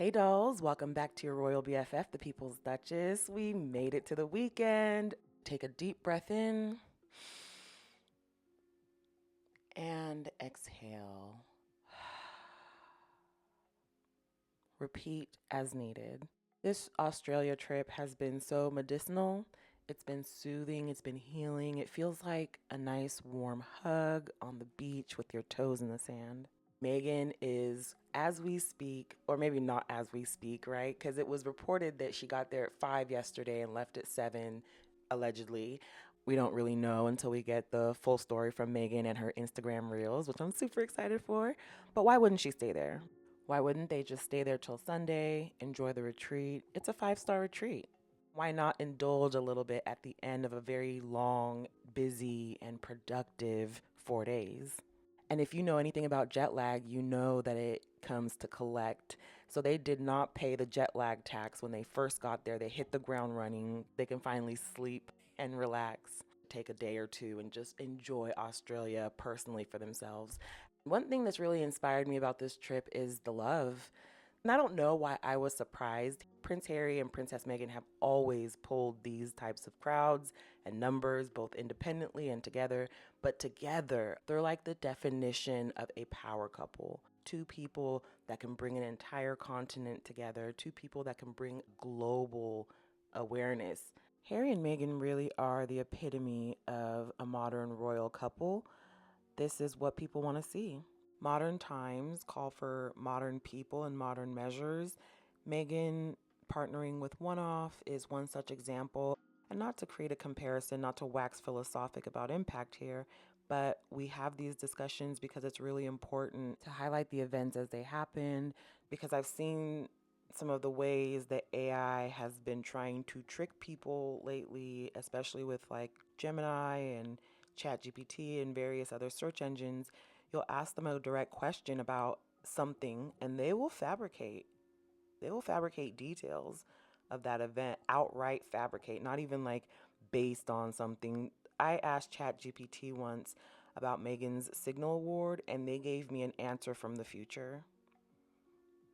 Hey dolls, welcome back to your Royal BFF, the People's Duchess. We made it to the weekend. Take a deep breath in and exhale. Repeat as needed. This Australia trip has been so medicinal. It's been soothing, it's been healing. It feels like a nice warm hug on the beach with your toes in the sand. Megan is, as we speak, or maybe not as we speak, right? Because it was reported that she got there at 5 yesterday and left at 7, allegedly. We don't really know until we get the full story from Megan and her Instagram reels, which I'm super excited for. But why wouldn't she stay there? Why wouldn't they just stay there till Sunday, enjoy the retreat? It's a 5-star retreat. Why not indulge a little bit at the end of a very long, busy, and productive 4 days? And if you know anything about jet lag, you know that it comes to collect. So they did not pay the jet lag tax when they first got there. They hit the ground running. They can finally sleep and relax, take a day or two, and just enjoy Australia personally for themselves. One thing that's really inspired me about this trip is the love. And I don't know why I was surprised. Prince Harry and Princess Meghan have always pulled these types of crowds and numbers, both independently and together. But together, they're like the definition of a power couple. Two people that can bring an entire continent together, two people that can bring global awareness. Harry and Meghan really are the epitome of a modern royal couple. This is what people want to see. Modern times call for modern people and modern measures. Meghan partnering with One Off is one such example. And not to create a comparison, not to wax philosophic about impact here, but we have these discussions because it's really important to highlight the events as they happened. Because I've seen some of the ways that AI has been trying to trick people lately, especially with like Gemini and ChatGPT and various other search engines. You'll ask them a direct question about something and they will fabricate. They will fabricate details of that event, outright fabricate, not even like based on something. I asked ChatGPT once about Megan's Signal Award and they gave me an answer from the future.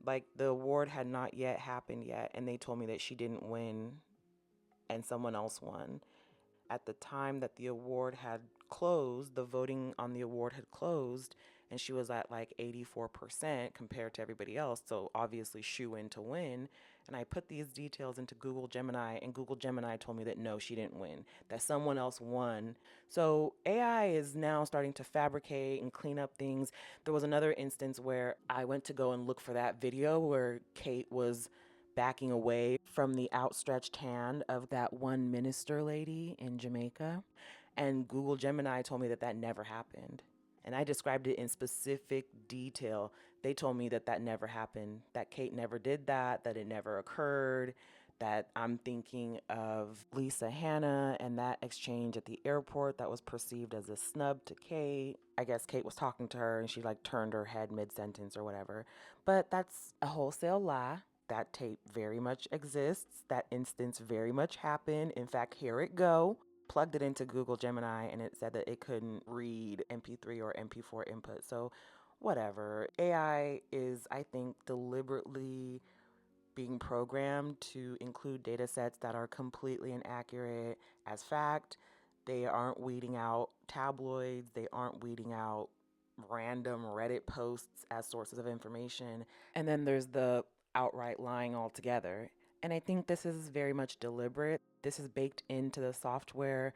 Like the award had not yet happened yet and they told me that she didn't win and someone else won. At the time that the award had closed, the voting on the award had closed, and she was at like 84% compared to everybody else. So obviously, shoe in to win. And I put these details into Google Gemini, and Google Gemini told me that no, she didn't win, that someone else won. So AI is now starting to fabricate and clean up things. There was another instance where I went to go and look for that video where Kate was backing away from the outstretched hand of that one minister lady in Jamaica. And Google Gemini told me that that never happened. And I described it in specific detail. They told me that that never happened, that Kate never did that, that it never occurred, that I'm thinking of Lisa Hanna and that exchange at the airport that was perceived as a snub to Kate. I guess Kate was talking to her and she like turned her head mid sentence or whatever. But that's a wholesale lie. That tape very much exists. That instance very much happened. In fact, here it go. Plugged it into Google Gemini and it said that it couldn't read MP3 or MP4 input. So, whatever. AI is, I think, deliberately being programmed to include data sets that are completely inaccurate as fact. They aren't weeding out tabloids, they aren't weeding out random Reddit posts as sources of information. And then there's the outright lying altogether. And I think this is very much deliberate. This is baked into the software,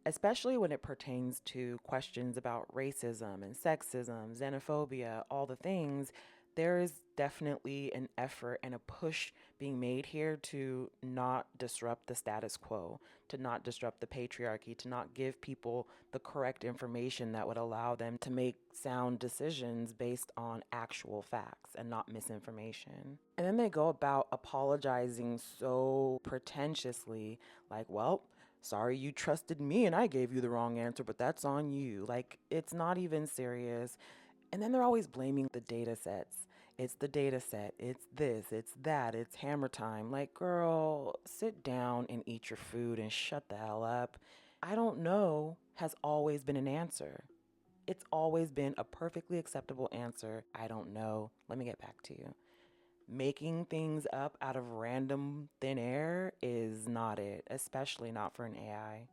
especially when it pertains to questions about racism and sexism, xenophobia, all the things. There is definitely an effort and a push being made here to not disrupt the status quo, to not disrupt the patriarchy, to not give people the correct information that would allow them to make sound decisions based on actual facts and not misinformation. And then they go about apologizing so pretentiously, like, well, sorry you trusted me and I gave you the wrong answer, but that's on you. Like, it's not even serious. And then they're always blaming the data sets. It's the data set. It's this, it's that, it's hammer time. Like, girl, sit down and eat your food and shut the hell up. I don't know has always been an answer. It's always been a perfectly acceptable answer. I don't know. Let me get back to you. Making things up out of random thin air is not it, especially not for an AI.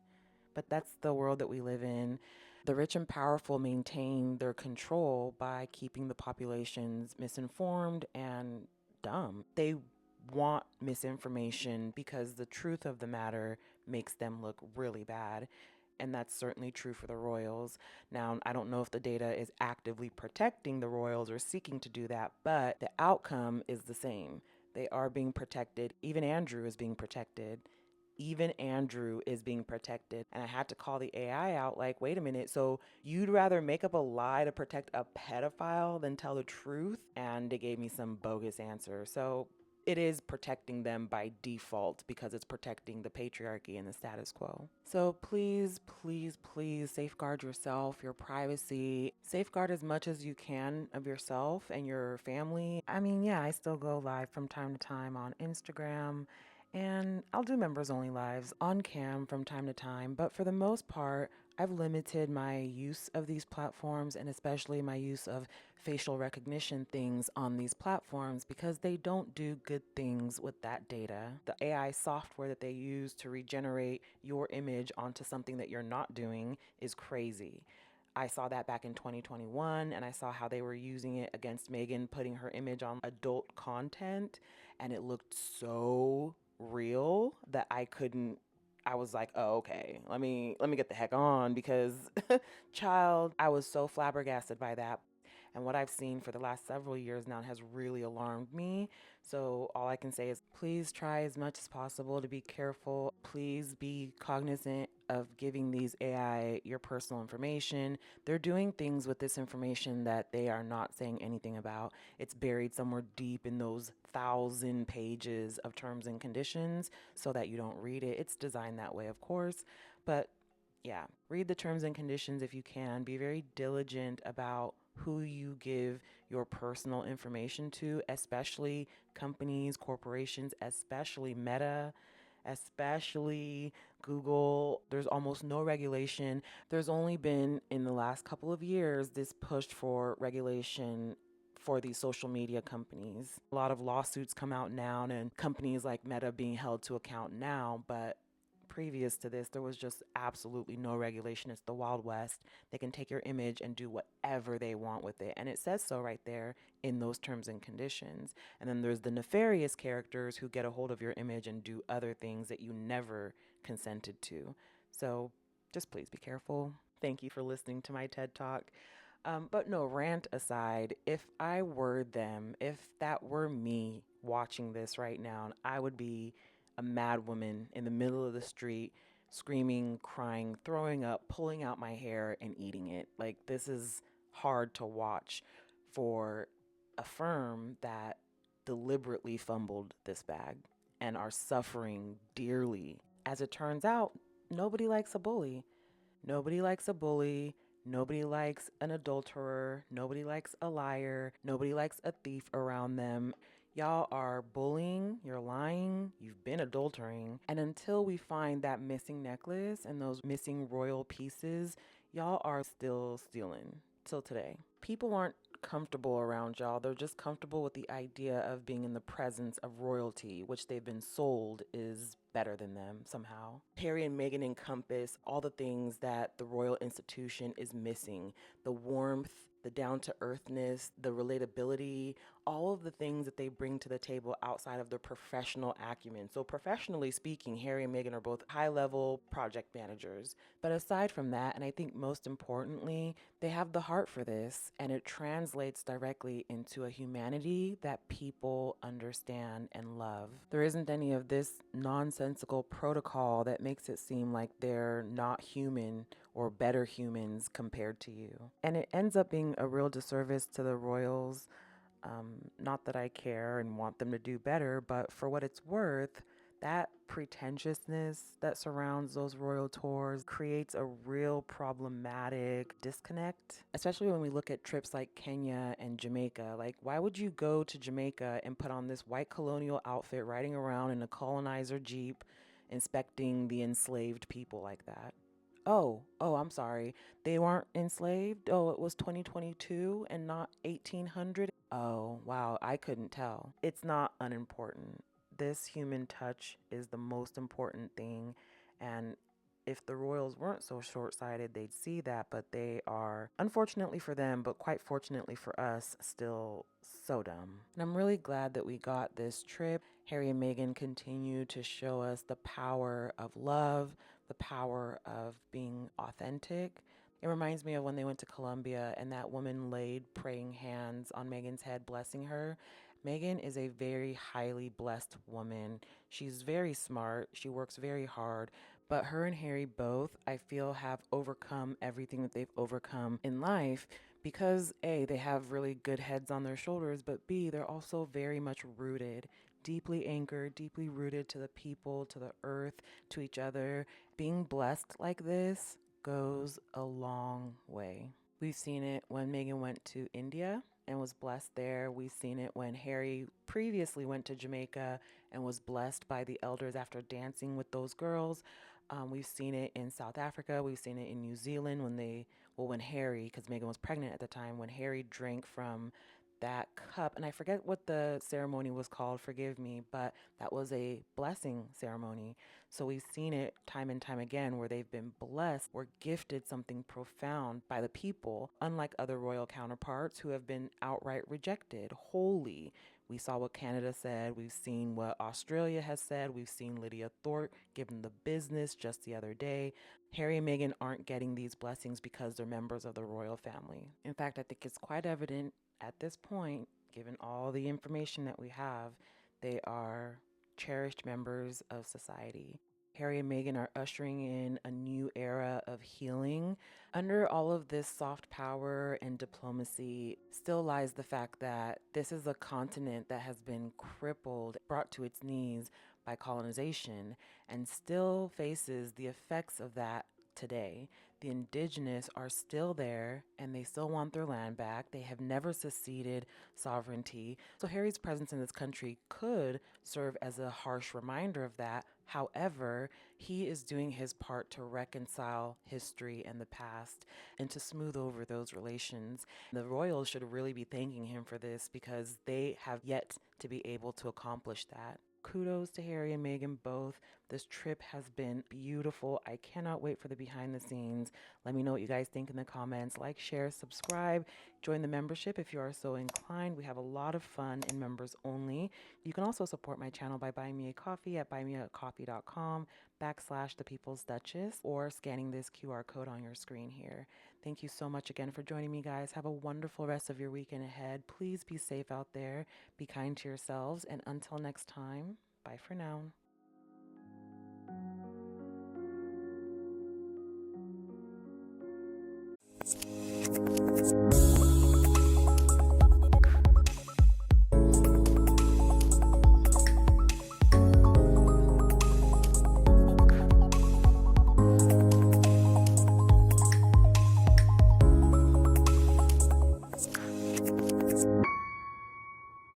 But that's the world that we live in. The rich and powerful maintain their control by keeping the populations misinformed and dumb. They want misinformation because the truth of the matter makes them look really bad. And that's certainly true for the royals. Now, I don't know if the data is actively protecting the royals or seeking to do that, but the outcome is the same. They are being protected. Even Andrew is being protected. Even Andrew is being protected. And I had to call the AI out like, wait a minute, so you'd rather make up a lie to protect a pedophile than tell the truth? And they gave me some bogus answer. So it is protecting them by default because it's protecting the patriarchy and the status quo. So please, please, please safeguard yourself, your privacy. Safeguard as much as you can of yourself and your family. I mean, yeah, I still go live from time to time on Instagram, and I'll do members only lives on cam from time to time, but for the most part, I've limited my use of these platforms and especially my use of facial recognition things on these platforms because they don't do good things with that data. The AI software that they use to regenerate your image onto something that you're not doing is crazy. I saw that back in 2021, and I saw how they were using it against Megan, putting her image on adult content, and it looked so real that I was like, oh, okay, let me get the heck on because child, I was so flabbergasted by that. And what I've seen for the last several years now has really alarmed me. So all I can say is please try as much as possible to be careful. Please be cognizant of giving these AI your personal information. They're doing things with this information that they are not saying anything about. It's buried somewhere deep in those 1,000 pages of terms and conditions so that you don't read it. It's designed that way, of course, but yeah, read the terms and conditions if you can. Be very diligent about who you give your personal information to, especially companies, corporations, especially Meta, especially Google. There's almost no regulation. There's only been in the last couple of years this push for regulation for these social media companies. A lot of lawsuits come out now, and companies like Meta being held to account now, but previous to this, there was just absolutely no regulation. It's the Wild West. They can take your image and do whatever they want with it. And it says so right there in those terms and conditions. And then there's the nefarious characters who get a hold of your image and do other things that you never consented to. So just please be careful. Thank you for listening to my TED Talk. But no, rant aside, if I were them, if that were me watching this right now, I would be a mad woman in the middle of the street, screaming, crying, throwing up, pulling out my hair, and eating it. Like, this is hard to watch for a firm that deliberately fumbled this bag and are suffering dearly. As it turns out, nobody likes a bully. Nobody likes a bully. Nobody likes an adulterer. Nobody likes a liar. Nobody likes a thief around them. Y'all are bullying, you're lying, you've been adultering. And until we find that missing necklace and those missing royal pieces, y'all are still stealing till today. People aren't comfortable around y'all. They're just comfortable with the idea of being in the presence of royalty, which they've been sold is better than them somehow. Harry and Meghan encompass all the things that the royal institution is missing: the warmth, the down-to-earthness, the relatability, all of the things that they bring to the table outside of their professional acumen. So professionally speaking, Harry and Meghan are both high-level project managers. But aside from that, and I think most importantly, they have the heart for this, and it translates directly into a humanity that people understand and love. There isn't any of this nonsensical protocol that makes it seem like they're not human or better humans compared to you. And it ends up being a real disservice to the royals. Not that I care and want them to do better, but for what it's worth, that pretentiousness that surrounds those royal tours creates a real problematic disconnect, especially when we look at trips like Kenya and Jamaica. Like, why would you go to Jamaica and put on this white colonial outfit riding around in a colonizer Jeep inspecting the enslaved people like that? I'm sorry. They weren't enslaved. Oh, it was 2022 and not 1800. Oh, wow. I couldn't tell. It's not unimportant. This human touch is the most important thing. And if the royals weren't so short sighted, they'd see that. But they are, unfortunately for them, but quite fortunately for us, still so dumb. And I'm really glad that we got this trip. Harry and Meghan continue to show us the power of love, the power of being authentic. It reminds me of when they went to Colombia and that woman laid praying hands on Meghan's head, blessing her. Meghan is a very highly blessed woman. She's very smart. She works very hard. But her and Harry both, I feel, have overcome everything that they've overcome in life because A, they have really good heads on their shoulders, but B, they're also very much rooted, deeply anchored, deeply rooted to the people, to the earth, to each other. Being blessed like this goes a long way. We've seen it when Meghan went to India and was blessed there. We've seen it when Harry previously went to Jamaica and was blessed by the elders after dancing with those girls. We've seen it in South Africa. We've seen it in New Zealand when Harry, because Meghan was pregnant at the time, when Harry drank from that cup. And I forget what the ceremony was called, forgive me, but that was a blessing ceremony. So we've seen it time and time again where they've been blessed or gifted something profound by the people, unlike other royal counterparts who have been outright rejected wholly. We saw what Canada said. We've seen what Australia has said. We've seen Lydia Thorpe given the business just the other day. Harry and Meghan aren't getting these blessings because they're members of the royal family. In fact, I think it's quite evident at this point, given all the information that we have, they are cherished members of society. Harry and Meghan are ushering in a new era of healing. Under all of this soft power and diplomacy still lies the fact that this is a continent that has been crippled, brought to its knees by colonization, and still faces the effects of that today. The indigenous are still there and they still want their land back. They have never seceded sovereignty. So Harry's presence in this country could serve as a harsh reminder of that. However, he is doing his part to reconcile history and the past and to smooth over those relations. The royals should really be thanking him for this because they have yet to be able to accomplish that. Kudos to Harry and Meghan both. This trip has been beautiful. I cannot wait for the behind the scenes. Let me know what you guys think in the comments. Like, share, subscribe, join the membership if you are so inclined. We have a lot of fun in members only. You can also support my channel by buying me a coffee at buymeacoffee.com/the People's Duchess or scanning this QR code on your screen here. Thank you so much again for joining me, guys. Have a wonderful rest of your weekend ahead. Please be safe out there. Be kind to yourselves. And until next time, bye for now.